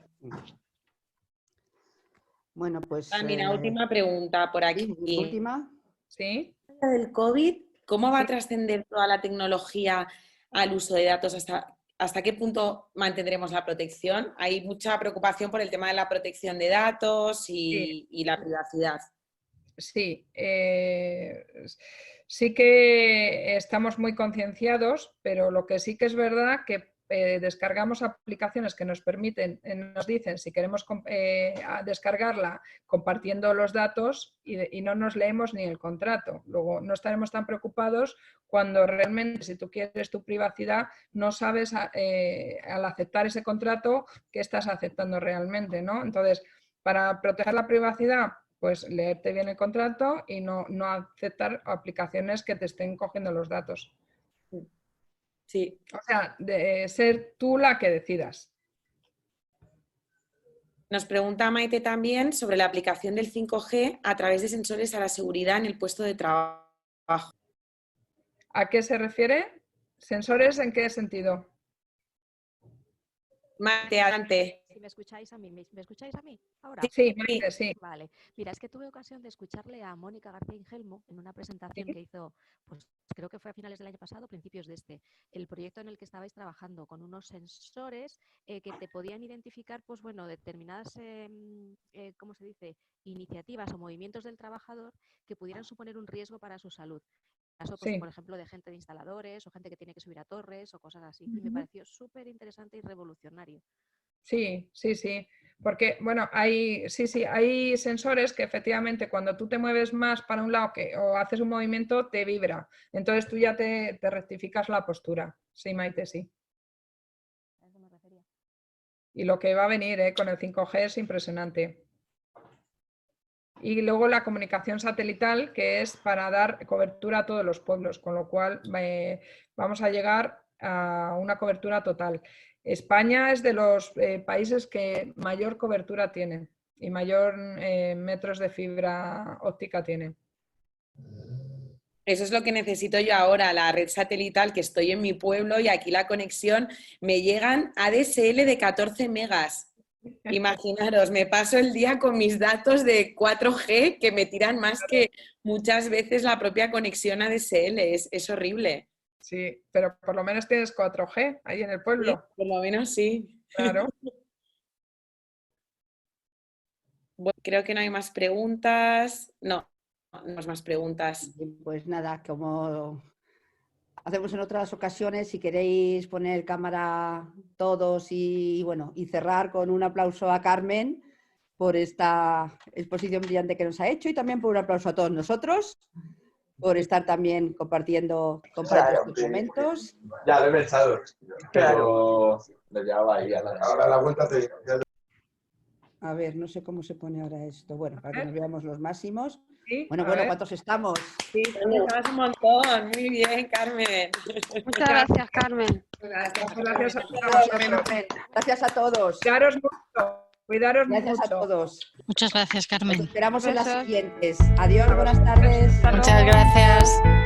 Bueno, pues... Mira, última pregunta por aquí. Sí, última. Sí. Del COVID, ¿cómo va a trascender toda la tecnología al uso de datos? ¿Hasta qué punto mantendremos la protección? Hay mucha preocupación por el tema de la protección de datos y la privacidad. Sí, sí que estamos muy concienciados, pero lo que sí que es verdad que descargamos aplicaciones que nos permiten, nos dicen si queremos descargarla compartiendo los datos y no nos leemos ni el contrato. Luego no estaremos tan preocupados cuando realmente, si tú quieres tu privacidad, no sabes al aceptar ese contrato qué estás aceptando realmente, ¿no? Entonces, para proteger la privacidad, pues leerte bien el contrato y no aceptar aplicaciones que te estén cogiendo los datos. Sí. O sea, de ser tú la que decidas. Nos pregunta Maite también sobre la aplicación del 5G a través de sensores a la seguridad en el puesto de trabajo. ¿A qué se refiere? ¿Sensores en qué sentido? Maite, adelante. Si me escucháis a mí, ¿me escucháis a mí ahora? Sí, Maite, sí. Vale. Mira, es que tuve ocasión de escucharle a Mónica García Ingelmo en una presentación que hizo, pues creo que fue a finales del año pasado, principios de este, el proyecto en el que estabais trabajando con unos sensores que te podían identificar, pues bueno, determinadas, ¿cómo se dice?, iniciativas o movimientos del trabajador que pudieran suponer un riesgo para su salud. Caso, pues, Sí. por ejemplo, de gente de instaladores o gente que tiene que subir a torres o cosas así. Y me pareció súper interesante y revolucionario. Sí, sí, sí. Porque, bueno, hay sensores que efectivamente cuando tú te mueves más para un lado o haces un movimiento, te vibra. Entonces tú ya te rectificas la postura. Sí, Maite, sí. A eso me refería. Y lo que va a venir con el 5G es impresionante. Y luego la comunicación satelital, que es para dar cobertura a todos los pueblos, con lo cual vamos a llegar a una cobertura total. España es de los países que mayor cobertura tiene y mayor metros de fibra óptica tiene. Eso es lo que necesito yo ahora, la red satelital, que estoy en mi pueblo y aquí la conexión me llegan ADSL de 14 megas. Imaginaros, me paso el día con mis datos de 4G que me tiran más que muchas veces la propia conexión ADSL. Es horrible. Sí, pero por lo menos tienes 4G ahí en el pueblo. Sí, por lo menos sí. Claro. Bueno, creo que no hay más preguntas. No hay más preguntas. Pues nada, como hacemos en otras ocasiones, si queréis poner cámara todos y bueno, y cerrar con un aplauso a Carmen por esta exposición brillante que nos ha hecho y también por un aplauso a todos nosotros por estar también compartiendo estos momentos. Ya lo he pensado, pero lo llevaba ahí. Ahora la vuelta te... A ver, no sé cómo se pone ahora esto. Bueno, para que nos veamos los máximos. Sí, Bueno, ¿cuántos estamos? Sí, estás un montón. Muy bien, Carmen. Muchas gracias, Carmen. Gracias a todos. Gracias a todos. Cuidaros mucho. Cuidaros mucho. Gracias a todos. Muchas gracias, Carmen. Nos esperamos en las siguientes. Adiós, buenas tardes. Muchas gracias.